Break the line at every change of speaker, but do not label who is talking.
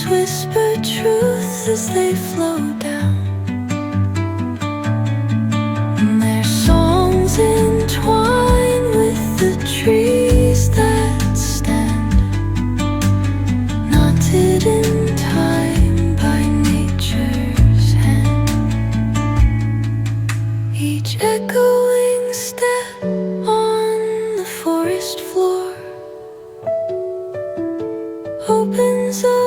Trees whisper truths as they flow down, and their songs entwine with the trees that stand, knotted in time by nature's hand. Each echoing step on the forest floor opens up